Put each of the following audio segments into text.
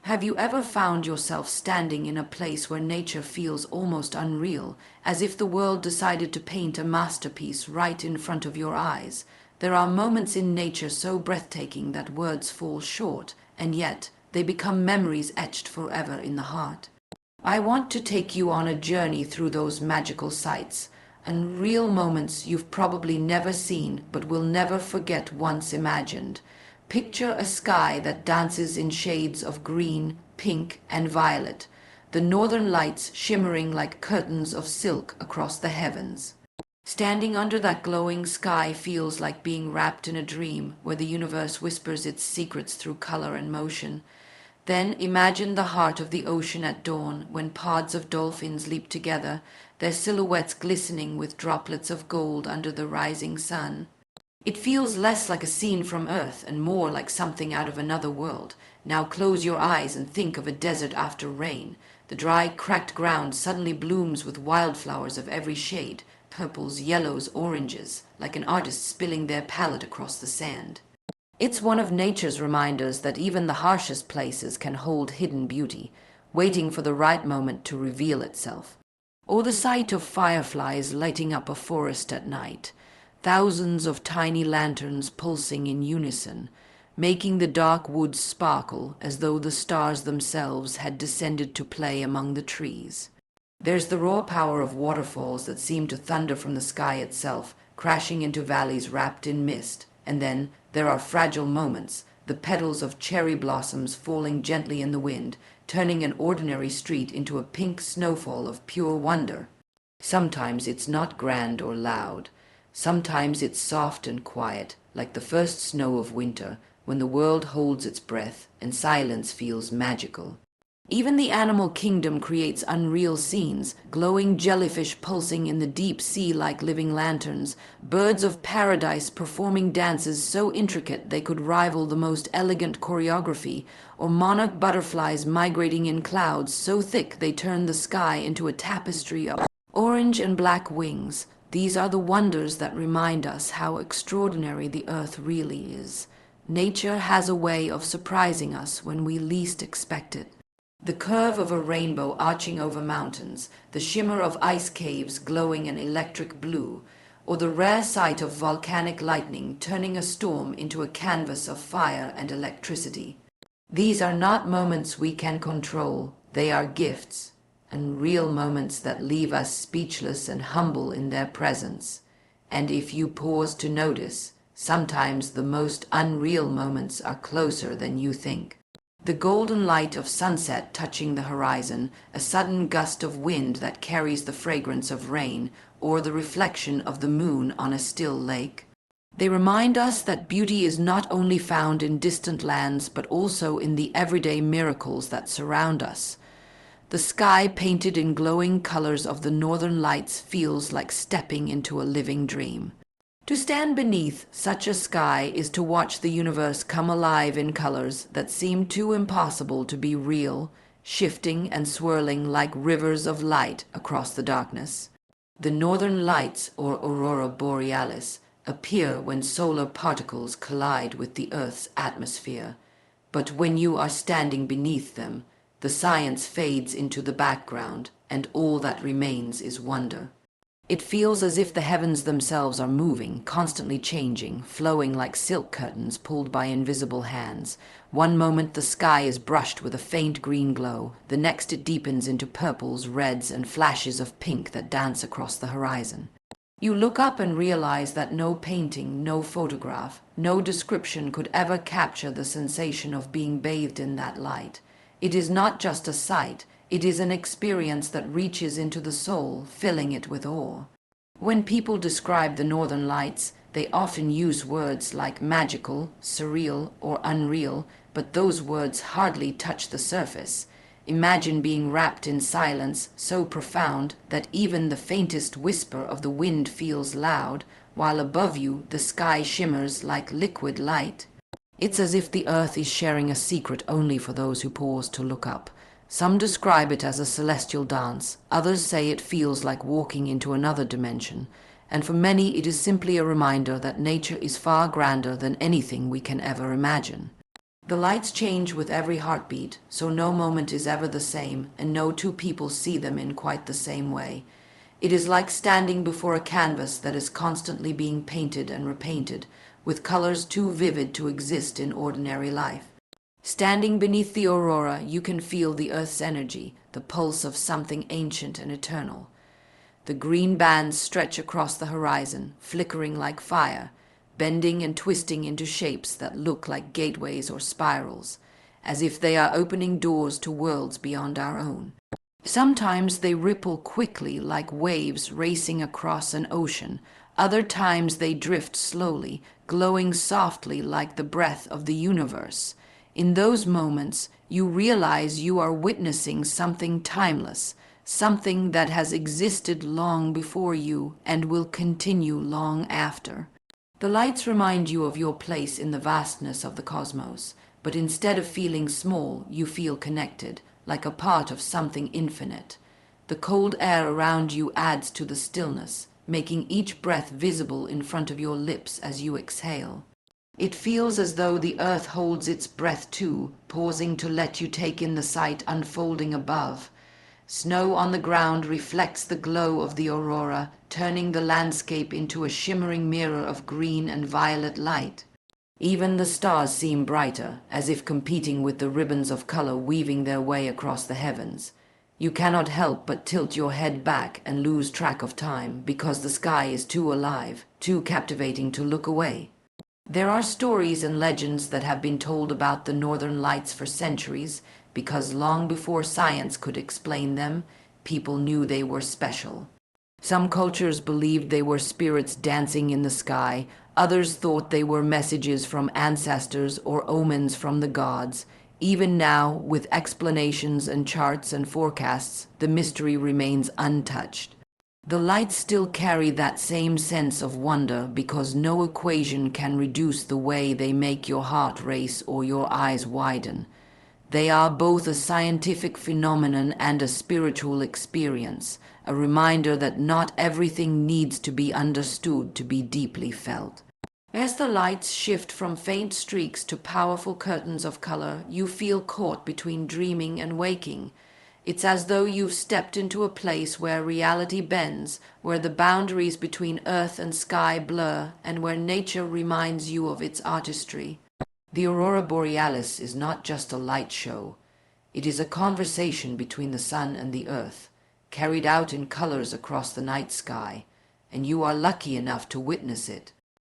Have you ever found yourself standing in a place where nature feels almost unreal, as if the world decided to paint a masterpiece right in front of your eyes? There are moments in nature so breathtaking that words fall short, and yet they become memories etched forever in the heart. I want to take you on a journey through those magical sights, unreal moments you've probably never seen but will never forget once imagined. Picture a sky that dances in shades of green, pink, and violet, the northern lights shimmering like curtains of silk across the heavens. Standing under that glowing sky feels like being wrapped in a dream where the universe whispers its secrets through color and motion. Then imagine the heart of the ocean at dawn when pods of dolphins leap together, their silhouettes glistening with droplets of gold under the rising sun. It feels less like a scene from Earth and more like something out of another world. Now close your eyes and think of a desert after rain. The dry, cracked ground suddenly blooms with wildflowers of every shade, purples, yellows, oranges, like an artist spilling their palette across the sand. It's one of nature's reminders that even the harshest places can hold hidden beauty, waiting for the right moment to reveal itself. Or the sight of fireflies lighting up a forest at night. Thousands of tiny lanterns pulsing in unison, making the dark woods sparkle as though the stars themselves had descended to play among the trees. There's the raw power of waterfalls that seem to thunder from the sky itself, crashing into valleys wrapped in mist. And then there are fragile moments, the petals of cherry blossoms falling gently in the wind, turning an ordinary street into a pink snowfall of pure wonder. Sometimes it's not grand or loud. Sometimes it's soft and quiet, like the first snow of winter, when the world holds its breath and silence feels magical. Even the animal kingdom creates unreal scenes, glowing jellyfish pulsing in the deep sea like living lanterns, birds of paradise performing dances so intricate they could rival the most elegant choreography, or monarch butterflies migrating in clouds so thick they turn the sky into a tapestry of orange and black wings. These are the wonders that remind us how extraordinary the earth really is. Nature has a way of surprising us when we least expect it. The curve of a rainbow arching over mountains, the shimmer of ice caves glowing an electric blue, or the rare sight of volcanic lightning turning a storm into a canvas of fire and electricity. These are not moments we can control, they are gifts, and real moments that leave us speechless and humble in their presence. And if you pause to notice, sometimes the most unreal moments are closer than you think. The golden light of sunset touching the horizon, a sudden gust of wind that carries the fragrance of rain, or the reflection of the moon on a still lake. They remind us that beauty is not only found in distant lands, but also in the everyday miracles that surround us. The sky painted in glowing colors of the northern lights feels like stepping into a living dream. To stand beneath such a sky is to watch the universe come alive in colors that seem too impossible to be real, shifting and swirling like rivers of light across the darkness. The northern lights, or aurora borealis, appear when solar particles collide with the Earth's atmosphere. But when you are standing beneath them, the science fades into the background, and all that remains is wonder. It feels as if the heavens themselves are moving, constantly changing, flowing like silk curtains pulled by invisible hands. One moment the sky is brushed with a faint green glow, the next it deepens into purples, reds, and flashes of pink that dance across the horizon. You look up and realize that no painting, no photograph, no description could ever capture the sensation of being bathed in that light. It is not just a sight, it is an experience that reaches into the soul, filling it with awe. When people describe the northern lights, they often use words like magical, surreal, or unreal, but those words hardly touch the surface. Imagine being wrapped in silence so profound that even the faintest whisper of the wind feels loud, while above you the sky shimmers like liquid light. It's as if the earth is sharing a secret only for those who pause to look up. Some describe it as a celestial dance, others say it feels like walking into another dimension, and for many it is simply a reminder that nature is far grander than anything we can ever imagine. The lights change with every heartbeat, so no moment is ever the same, and no two people see them in quite the same way. It is like standing before a canvas that is constantly being painted and repainted, with colors too vivid to exist in ordinary life. Standing beneath the aurora, you can feel the Earth's energy, the pulse of something ancient and eternal. The green bands stretch across the horizon, flickering like fire, bending and twisting into shapes that look like gateways or spirals, as if they are opening doors to worlds beyond our own. Sometimes they ripple quickly like waves racing across an ocean. Other times they drift slowly, glowing softly like the breath of the universe. In those moments, you realize you are witnessing something timeless, something that has existed long before you and will continue long after. The lights remind you of your place in the vastness of the cosmos, but instead of feeling small, you feel connected, like a part of something infinite. The cold air around you adds to the stillness, making each breath visible in front of your lips as you exhale. It feels as though the earth holds its breath too, pausing to let you take in the sight unfolding above. Snow on the ground reflects the glow of the aurora, turning the landscape into a shimmering mirror of green and violet light. Even the stars seem brighter, as if competing with the ribbons of color weaving their way across the heavens. You cannot help but tilt your head back and lose track of time, because the sky is too alive, too captivating to look away. There are stories and legends that have been told about the northern lights for centuries, because long before science could explain them, people knew they were special. Some cultures believed they were spirits dancing in the sky, others thought they were messages from ancestors or omens from the gods. Even now, with explanations and charts and forecasts, the mystery remains untouched. The lights still carry that same sense of wonder because no equation can reduce the way they make your heart race or your eyes widen. They are both a scientific phenomenon and a spiritual experience, a reminder that not everything needs to be understood to be deeply felt. As the lights shift from faint streaks to powerful curtains of color, you feel caught between dreaming and waking. It's as though you've stepped into a place where reality bends, where the boundaries between earth and sky blur, and where nature reminds you of its artistry. The aurora borealis is not just a light show. It is a conversation between the sun and the earth, carried out in colors across the night sky, and you are lucky enough to witness it.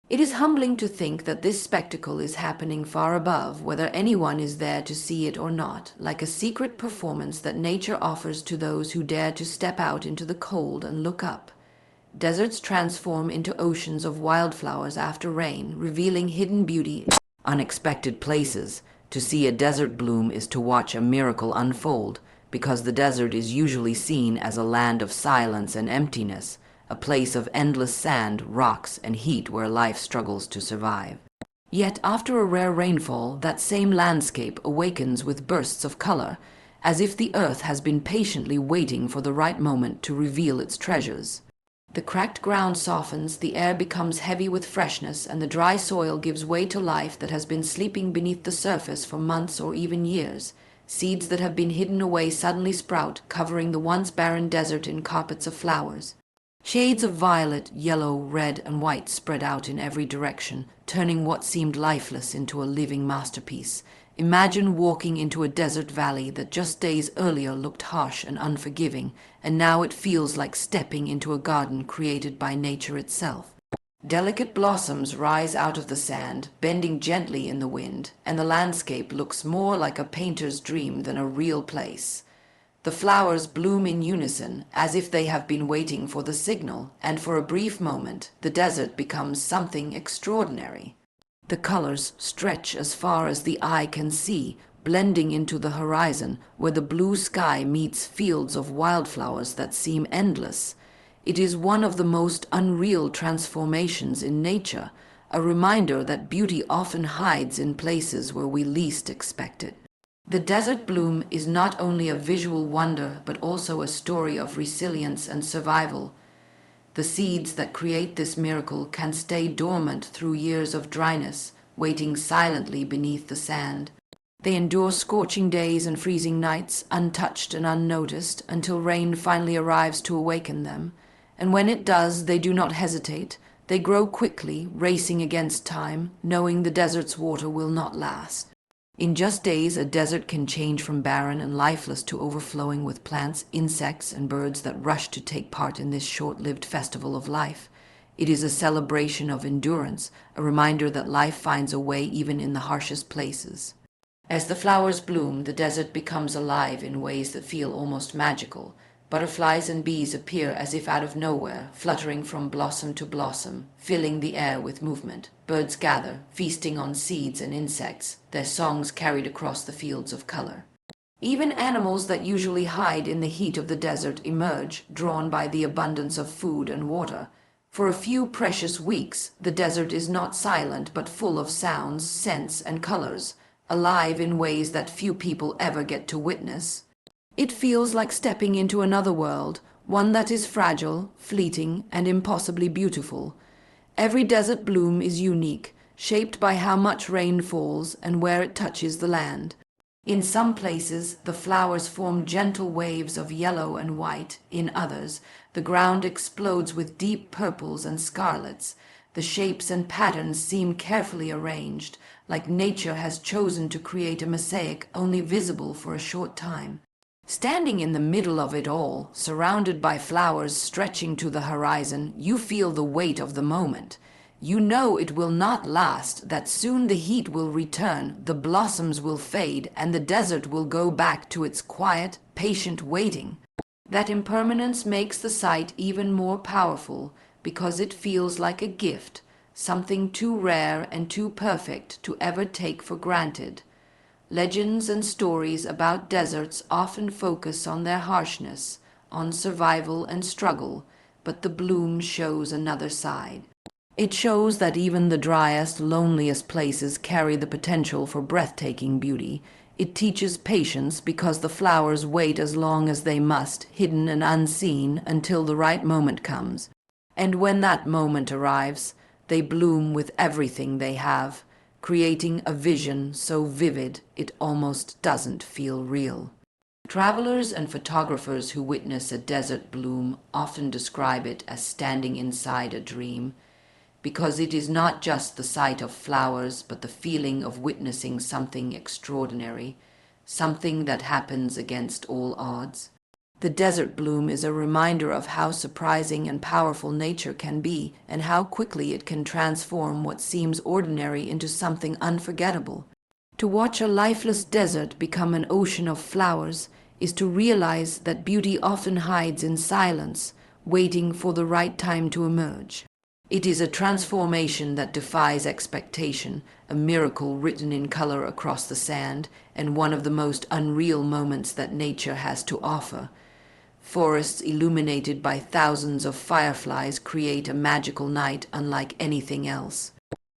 It is humbling to think that this spectacle is happening far above, whether anyone is there to see it or not, like a secret performance that nature offers to those who dare to step out into the cold and look up. Deserts transform into oceans of wildflowers after rain, revealing hidden beauty. Unexpected places. To see a desert bloom is to watch a miracle unfold, because the desert is usually seen as a land of silence and emptiness, a place of endless sand, rocks, and heat where life struggles to survive. Yet after a rare rainfall, that same landscape awakens with bursts of color, as if the earth has been patiently waiting for the right moment to reveal its treasures. The cracked ground softens, the air becomes heavy with freshness, and the dry soil gives way to life that has been sleeping beneath the surface for months or even years. Seeds that have been hidden away suddenly sprout, covering the once barren desert in carpets of flowers. Shades of violet, yellow, red, and white spread out in every direction, turning what seemed lifeless into a living masterpiece. Imagine walking into a desert valley that just days earlier looked harsh and unforgiving, and now it feels like stepping into a garden created by nature itself. Delicate blossoms rise out of the sand, bending gently in the wind, and the landscape looks more like a painter's dream than a real place. The flowers bloom in unison, as if they have been waiting for the signal, and for a brief moment, the desert becomes something extraordinary. The colors stretch as far as the eye can see, blending into the horizon, where the blue sky meets fields of wildflowers that seem endless. It is one of the most unreal transformations in nature, a reminder that beauty often hides in places where we least expect it. The desert bloom is not only a visual wonder, but also a story of resilience and survival. The seeds that create this miracle can stay dormant through years of dryness, waiting silently beneath the sand. They endure scorching days and freezing nights, untouched and unnoticed, until rain finally arrives to awaken them. And when it does, they do not hesitate. They grow quickly, racing against time, knowing the desert's water will not last. In just days, a desert can change from barren and lifeless to overflowing with plants, insects, and birds that rush to take part in this short-lived festival of life. It is a celebration of endurance, a reminder that life finds a way even in the harshest places. As the flowers bloom, the desert becomes alive in ways that feel almost magical. Butterflies and bees appear as if out of nowhere, fluttering from blossom to blossom, filling the air with movement. Birds gather, feasting on seeds and insects, their songs carried across the fields of color. Even animals that usually hide in the heat of the desert emerge, drawn by the abundance of food and water. For a few precious weeks, the desert is not silent but full of sounds, scents, and colors, alive in ways that few people ever get to witness. It feels like stepping into another world, one that is fragile, fleeting, and impossibly beautiful. Every desert bloom is unique, shaped by how much rain falls and where it touches the land. In some places, the flowers form gentle waves of yellow and white. In others, the ground explodes with deep purples and scarlets. The shapes and patterns seem carefully arranged, like nature has chosen to create a mosaic only visible for a short time. Standing in the middle of it all, surrounded by flowers stretching to the horizon, you feel the weight of the moment. You know it will not last, that soon the heat will return, the blossoms will fade, and the desert will go back to its quiet, patient waiting. That impermanence makes the sight even more powerful, because it feels like a gift, something too rare and too perfect to ever take for granted. Legends and stories about deserts often focus on their harshness, on survival and struggle, but the bloom shows another side. It shows that even the driest, loneliest places carry the potential for breathtaking beauty. It teaches patience because the flowers wait as long as they must, hidden and unseen, until the right moment comes. And when that moment arrives, they bloom with everything they have, creating a vision so vivid it almost doesn't feel real. Travelers and photographers who witness a desert bloom often describe it as standing inside a dream, because it is not just the sight of flowers but the feeling of witnessing something extraordinary, something that happens against all odds. The desert bloom is a reminder of how surprising and powerful nature can be, and how quickly it can transform what seems ordinary into something unforgettable. To watch a lifeless desert become an ocean of flowers is to realize that beauty often hides in silence, waiting for the right time to emerge. It is a transformation that defies expectation, a miracle written in color across the sand, and one of the most unreal moments that nature has to offer. Forests illuminated by thousands of fireflies create a magical night unlike anything else.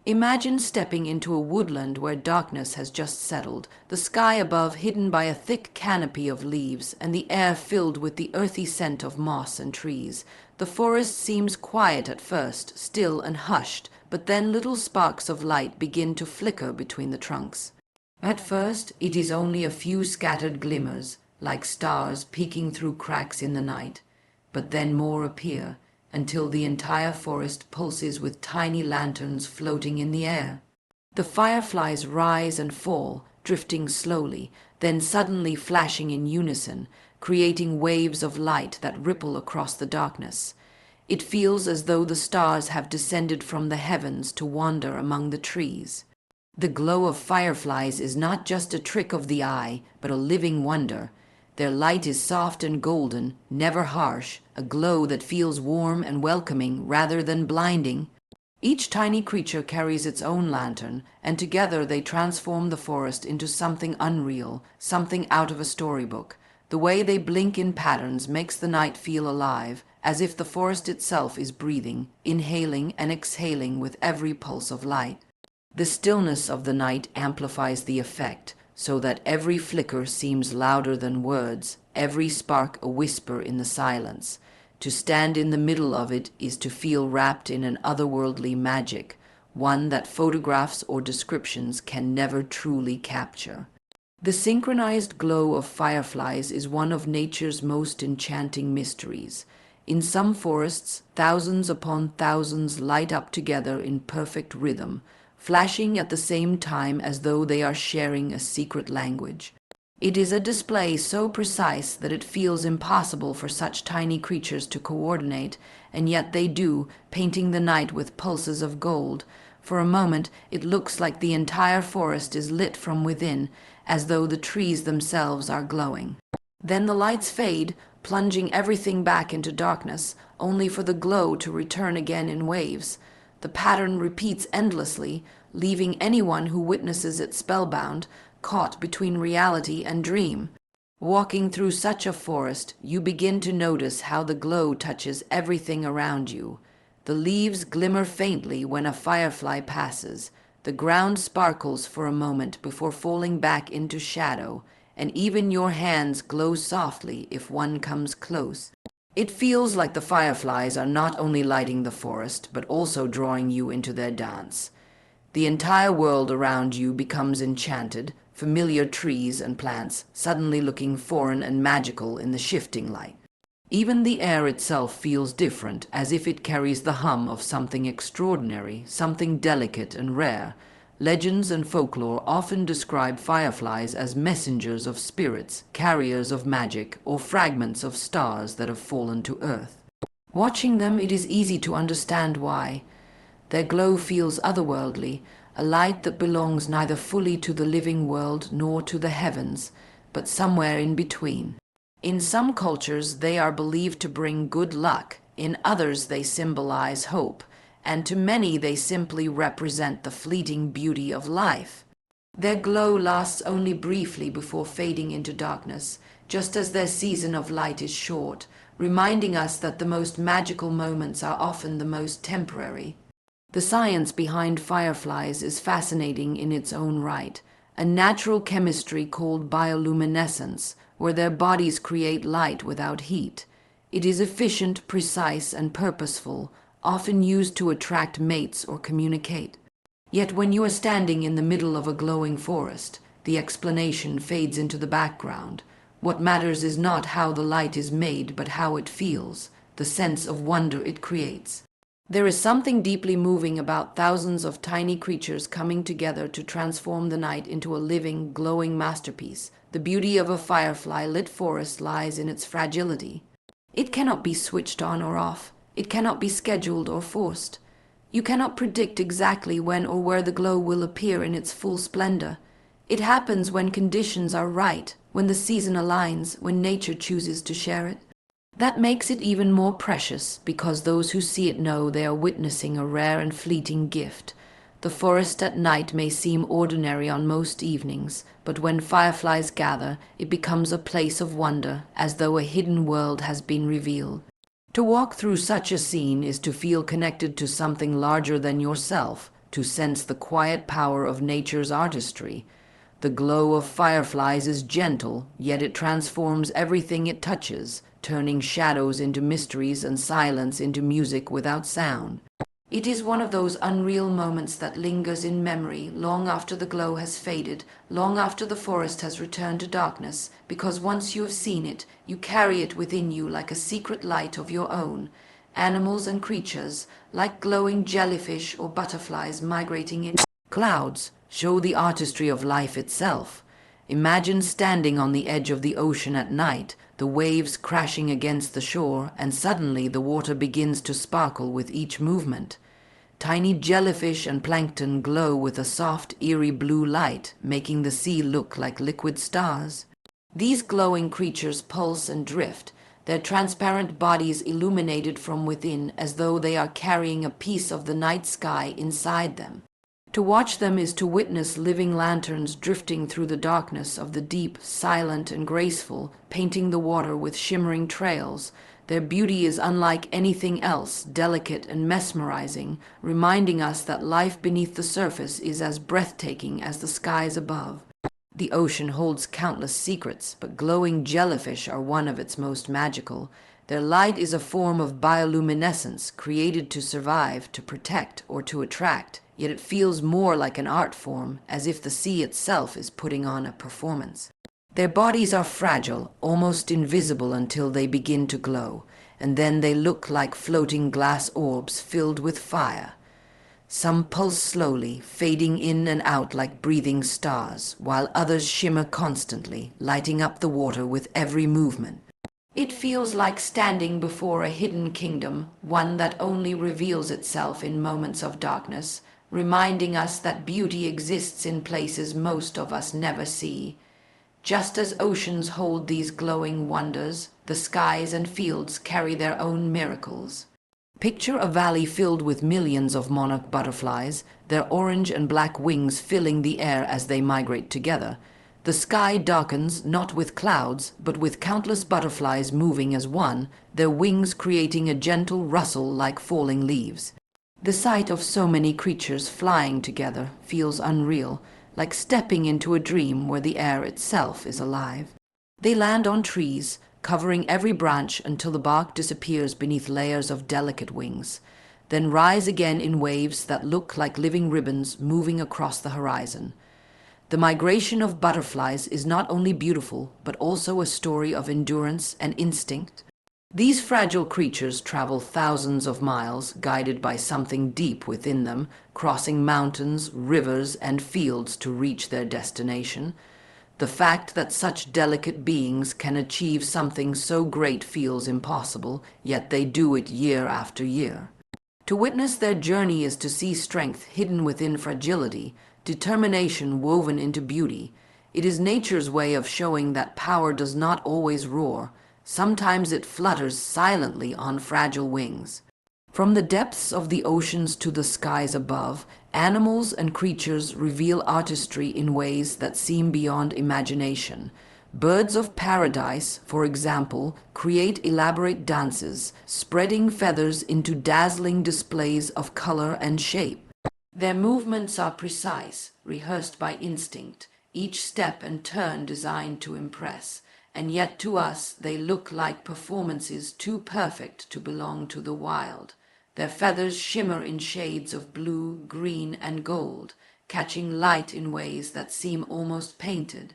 Imagine stepping into a woodland where darkness has just settled, the sky above hidden by a thick canopy of leaves, and the air filled with the earthy scent of moss and trees. The forest seems quiet at first, still and hushed, but then little sparks of light begin to flicker between the trunks. At first, it is only a few scattered glimmers, like stars peeking through cracks in the night, but then more appear, until the entire forest pulses with tiny lanterns floating in the air. The fireflies rise and fall, drifting slowly, then suddenly flashing in unison, creating waves of light that ripple across the darkness. It feels as though the stars have descended from the heavens to wander among the trees. The glow of fireflies is not just a trick of the eye, but a living wonder. Their light is soft and golden, never harsh, a glow that feels warm and welcoming rather than blinding. Each tiny creature carries its own lantern, and together they transform the forest into something unreal, something out of a storybook. The way they blink in patterns makes the night feel alive, as if the forest itself is breathing, inhaling and exhaling with every pulse of light. The stillness of the night amplifies the effect, so that every flicker seems louder than words, every spark a whisper in the silence. To stand in the middle of it is to feel wrapped in an otherworldly magic, one that photographs or descriptions can never truly capture. The synchronized glow of fireflies is one of nature's most enchanting mysteries. In some forests, thousands upon thousands light up together in perfect rhythm, flashing at the same time as though they are sharing a secret language. It is a display so precise that it feels impossible for such tiny creatures to coordinate, and yet they do, painting the night with pulses of gold. For a moment, it looks like the entire forest is lit from within, as though the trees themselves are glowing. Then the lights fade, plunging everything back into darkness, only for the glow to return again in waves. The pattern repeats endlessly, leaving anyone who witnesses it spellbound, caught between reality and dream. Walking through such a forest, you begin to notice how the glow touches everything around you. The leaves glimmer faintly when a firefly passes. The ground sparkles for a moment before falling back into shadow, and even your hands glow softly if one comes close. It feels like the fireflies are not only lighting the forest, but also drawing you into their dance. The entire world around you becomes enchanted, familiar trees and plants suddenly looking foreign and magical in the shifting light. Even the air itself feels different, as if it carries the hum of something extraordinary, something delicate and rare. Legends and folklore often describe fireflies as messengers of spirits, carriers of magic, or fragments of stars that have fallen to earth. Watching them, it is easy to understand why. Their glow feels otherworldly, a light that belongs neither fully to the living world nor to the heavens, but somewhere in between. In some cultures, they are believed to bring good luck. In others, they symbolize hope, and to many they simply represent the fleeting beauty of life. Their glow lasts only briefly before fading into darkness, just as their season of light is short, reminding us that the most magical moments are often the most temporary. The science behind fireflies is fascinating in its own right, a natural chemistry called bioluminescence, where their bodies create light without heat. It is efficient, precise, and purposeful, often used to attract mates or communicate. Yet when you are standing in the middle of a glowing forest, the explanation fades into the background. What matters is not how the light is made, but how it feels, the sense of wonder it creates. There is something deeply moving about thousands of tiny creatures coming together to transform the night into a living, glowing masterpiece. The beauty of a firefly-lit forest lies in its fragility. It cannot be switched on or off. It cannot be scheduled or forced. You cannot predict exactly when or where the glow will appear in its full splendor. It happens when conditions are right, when the season aligns, when nature chooses to share it. That makes it even more precious, because those who see it know they are witnessing a rare and fleeting gift. The forest at night may seem ordinary on most evenings, but when fireflies gather, it becomes a place of wonder, as though a hidden world has been revealed. To walk through such a scene is to feel connected to something larger than yourself, to sense the quiet power of nature's artistry. The glow of fireflies is gentle, yet it transforms everything it touches, turning shadows into mysteries and silence into music without sound. It is one of those unreal moments that lingers in memory long after the glow has faded, long after the forest has returned to darkness, because once you have seen it, you carry it within you like a secret light of your own. Animals and creatures, like glowing jellyfish or butterflies migrating in clouds, show the artistry of life itself. Imagine standing on the edge of the ocean at night, the waves crashing against the shore, and suddenly the water begins to sparkle with each movement. Tiny jellyfish and plankton glow with a soft, eerie blue light, making the sea look like liquid stars. These glowing creatures pulse and drift, their transparent bodies illuminated from within as though they are carrying a piece of the night sky inside them. To watch them is to witness living lanterns drifting through the darkness of the deep, silent and graceful, painting the water with shimmering trails. Their beauty is unlike anything else, delicate and mesmerizing, reminding us that life beneath the surface is as breathtaking as the skies above. The ocean holds countless secrets, but glowing jellyfish are one of its most magical. Their light is a form of bioluminescence created to survive, to protect, or to attract. yet it feels more like an art form, as if the sea itself is putting on a performance. Their bodies are fragile, almost invisible until they begin to glow, and then they look like floating glass orbs filled with fire. Some pulse slowly, fading in and out like breathing stars, while others shimmer constantly, lighting up the water with every movement. It feels like standing before a hidden kingdom, one that only reveals itself in moments of darkness, reminding us that beauty exists in places most of us never see. Just as oceans hold these glowing wonders, the skies and fields carry their own miracles. Picture a valley filled with millions of monarch butterflies, their orange and black wings filling the air as they migrate together. The sky darkens not with clouds, but with countless butterflies moving as one, their wings creating a gentle rustle like falling leaves. The sight of so many creatures flying together feels unreal, like stepping into a dream where the air itself is alive. They land on trees, covering every branch until the bark disappears beneath layers of delicate wings, then rise again in waves that look like living ribbons moving across the horizon. The migration of butterflies is not only beautiful, but also a story of endurance and instinct. These fragile creatures travel thousands of miles, guided by something deep within them, crossing mountains, rivers, and fields to reach their destination. The fact that such delicate beings can achieve something so great feels impossible, yet they do it year after year. To witness their journey is to see strength hidden within fragility, determination woven into beauty. It is nature's way of showing that power does not always roar. Sometimes it flutters silently on fragile wings. From the depths of the oceans to the skies above, animals and creatures reveal artistry in ways that seem beyond imagination. Birds of paradise, for example, create elaborate dances, spreading feathers into dazzling displays of color and shape. Their movements are precise, rehearsed by instinct, each step and turn designed to impress, and yet to us they look like performances too perfect to belong to the wild. Their feathers shimmer in shades of blue, green, and gold, catching light in ways that seem almost painted.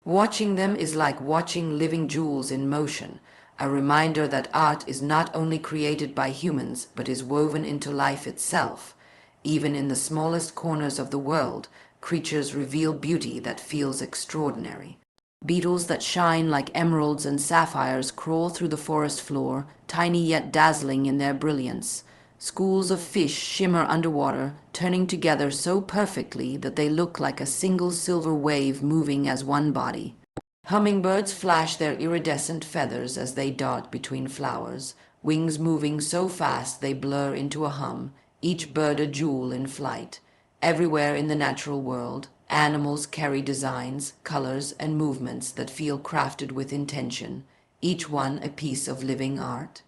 Watching them is like watching living jewels in motion, a reminder that art is not only created by humans, but is woven into life itself. Even in the smallest corners of the world, creatures reveal beauty that feels extraordinary. Beetles that shine like emeralds and sapphires crawl through the forest floor, tiny yet dazzling in their brilliance. Schools of fish shimmer underwater, turning together so perfectly that they look like a single silver wave moving as one body. Hummingbirds flash their iridescent feathers as they dart between flowers, wings moving so fast they blur into a hum, each bird a jewel in flight. Everywhere in the natural world, animals carry designs, colors, and movements that feel crafted with intention, each one a piece of living art.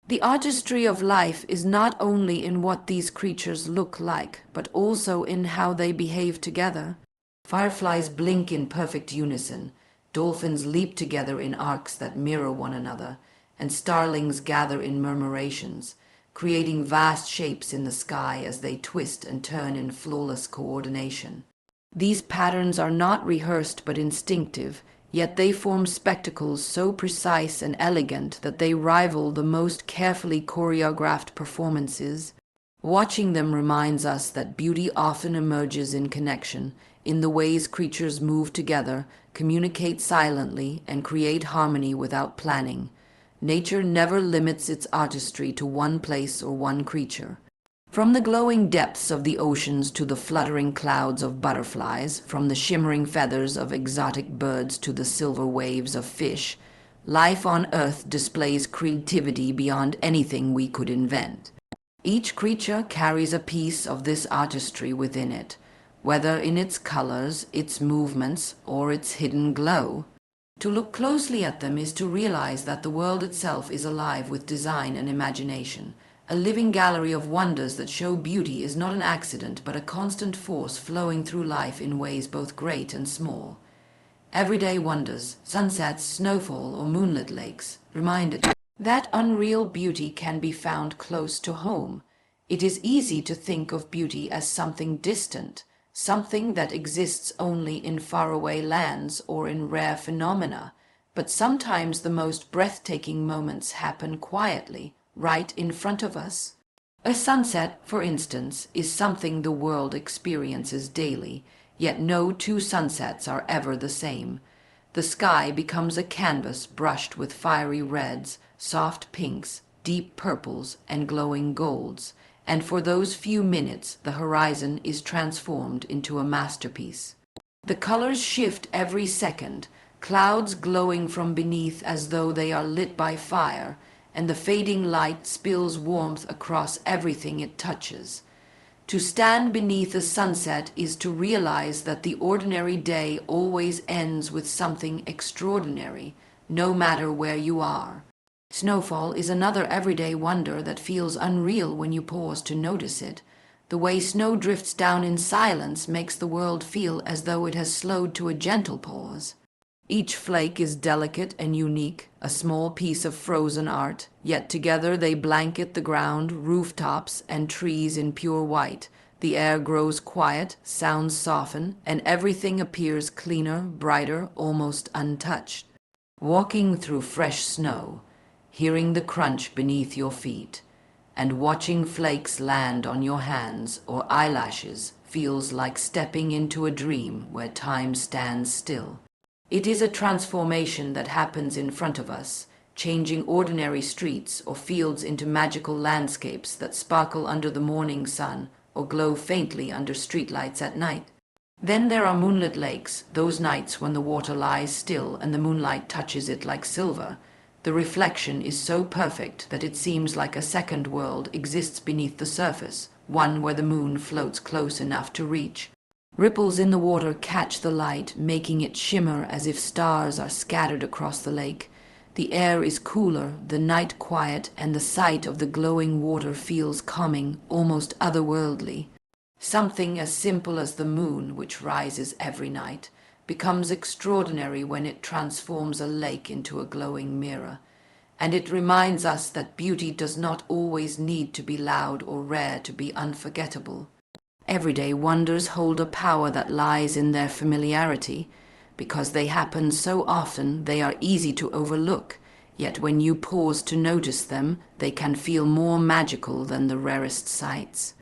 The artistry of life is not only in what these creatures look like, but also in how they behave together. Fireflies blink in perfect unison, dolphins leap together in arcs that mirror one another, and starlings gather in murmurations, creating vast shapes in the sky as they twist and turn in flawless coordination. These patterns are not rehearsed but instinctive, yet they form spectacles so precise and elegant that they rival the most carefully choreographed performances. Watching them reminds us that beauty often emerges in connection, in the ways creatures move together, communicate silently, and create harmony without planning. Nature never limits its artistry to one place or one creature. From the glowing depths of the oceans to the fluttering clouds of butterflies, from the shimmering feathers of exotic birds to the silver waves of fish, life on Earth displays creativity beyond anything we could invent. Each creature carries a piece of this artistry within it, whether in its colors, its movements, or its hidden glow. To look closely at them is to realize that the world itself is alive with design and imagination. A living gallery of wonders that show beauty is not an accident, but a constant force flowing through life in ways both great and small. Everyday wonders, sunsets, snowfall, or moonlit lakes, remind us that unreal beauty can be found close to home. It is easy to think of beauty as something distant, something that exists only in faraway lands or in rare phenomena, but sometimes the most breathtaking moments happen quietly, right in front of us. A sunset, for instance, is something the world experiences daily, yet no two sunsets are ever the same. The sky becomes a canvas brushed with fiery reds, soft pinks, deep purples, and glowing golds, and for those few minutes the horizon is transformed into a masterpiece. The colors shift every second, clouds glowing from beneath as though they are lit by fire, and the fading light spills warmth across everything it touches. To stand beneath a sunset is to realize that the ordinary day always ends with something extraordinary, no matter where you are. Snowfall is another everyday wonder that feels unreal when you pause to notice it. The way snow drifts down in silence makes the world feel as though it has slowed to a gentle pause. Each flake is delicate and unique, a small piece of frozen art, yet together they blanket the ground, rooftops, and trees in pure white. The air grows quiet, sounds soften, and everything appears cleaner, brighter, almost untouched. Walking through fresh snow, hearing the crunch beneath your feet, and watching flakes land on your hands or eyelashes feels like stepping into a dream where time stands still. It is a transformation that happens in front of us, changing ordinary streets or fields into magical landscapes that sparkle under the morning sun or glow faintly under streetlights at night. Then there are moonlit lakes, those nights when the water lies still and the moonlight touches it like silver. The reflection is so perfect that it seems like a second world exists beneath the surface, one where the moon floats close enough to reach. Ripples in the water catch the light, making it shimmer as if stars are scattered across the lake. The air is cooler, the night quiet, and the sight of the glowing water feels calming, almost otherworldly. Something as simple as the moon, which rises every night, becomes extraordinary when it transforms a lake into a glowing mirror. And it reminds us that beauty does not always need to be loud or rare to be unforgettable. Everyday wonders hold a power that lies in their familiarity. Because they happen so often, they are easy to overlook, yet when you pause to notice them, they can feel more magical than the rarest sights.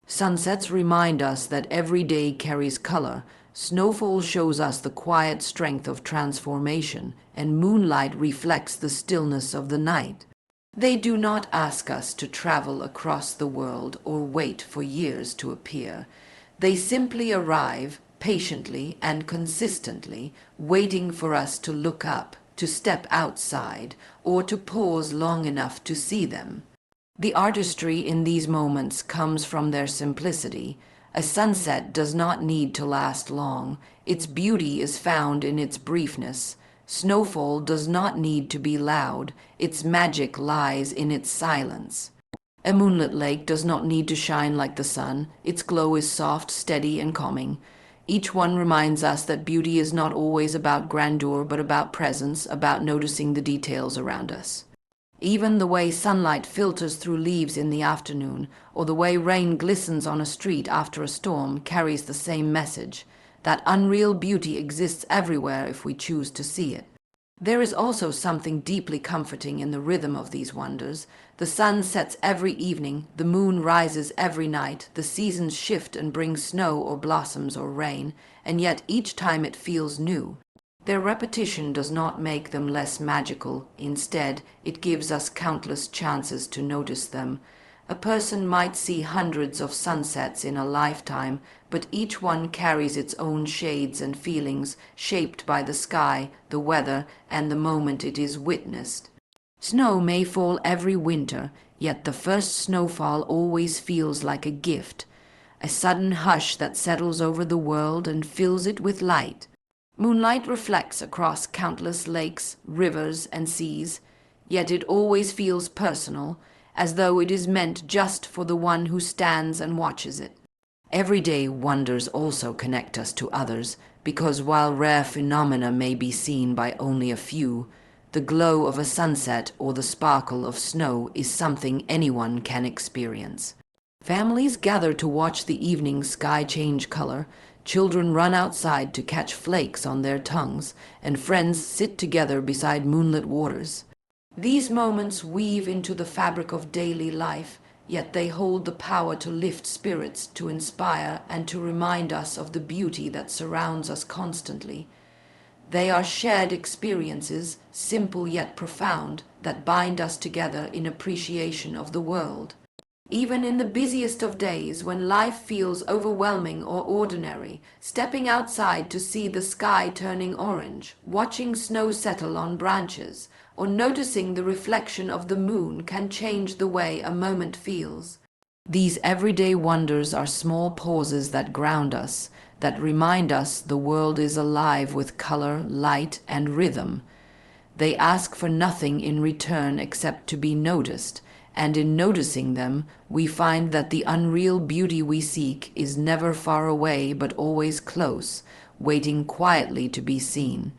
Sunsets remind us that every day carries color, snowfall shows us the quiet strength of transformation, and moonlight reflects the stillness of the night. They do not ask us to travel across the world or wait for years to appear. They simply arrive, patiently and consistently, waiting for us to look up, to step outside, or to pause long enough to see them. The artistry in these moments comes from their simplicity. A sunset does not need to last long. Its beauty is found in its briefness. Snowfall does not need to be loud. Its magic lies in its silence. A moonlit lake does not need to shine like the sun. Its glow is soft, steady, and calming. Each one reminds us that beauty is not always about grandeur, but about presence, about noticing the details around us. Even the way sunlight filters through leaves in the afternoon, or the way rain glistens on a street after a storm, carries the same message. That unreal beauty exists everywhere if we choose to see it. There is also something deeply comforting in the rhythm of these wonders. The sun sets every evening, the moon rises every night, the seasons shift and bring snow or blossoms or rain, and yet each time it feels new. Their repetition does not make them less magical. Instead, it gives us countless chances to notice them. A person might see hundreds of sunsets in a lifetime, but each one carries its own shades and feelings, shaped by the sky, the weather, and the moment it is witnessed. Snow may fall every winter, yet the first snowfall always feels like a gift, a sudden hush that settles over the world and fills it with light. Moonlight reflects across countless lakes, rivers, and seas, yet it always feels personal, as though it is meant just for the one who stands and watches it. Everyday wonders also connect us to others, because while rare phenomena may be seen by only a few, the glow of a sunset or the sparkle of snow is something anyone can experience. Families gather to watch the evening sky change color, children run outside to catch flakes on their tongues, and friends sit together beside moonlit waters. These moments weave into the fabric of daily life, yet they hold the power to lift spirits, to inspire, and to remind us of the beauty that surrounds us constantly. They are shared experiences, simple yet profound, that bind us together in appreciation of the world. Even in the busiest of days, when life feels overwhelming or ordinary, stepping outside to see the sky turning orange, watching snow settle on branches, or noticing the reflection of the moon can change the way a moment feels. These everyday wonders are small pauses that ground us, that remind us the world is alive with color, light, and rhythm. They ask for nothing in return except to be noticed, and in noticing them, we find that the unreal beauty we seek is never far away but always close, waiting quietly to be seen.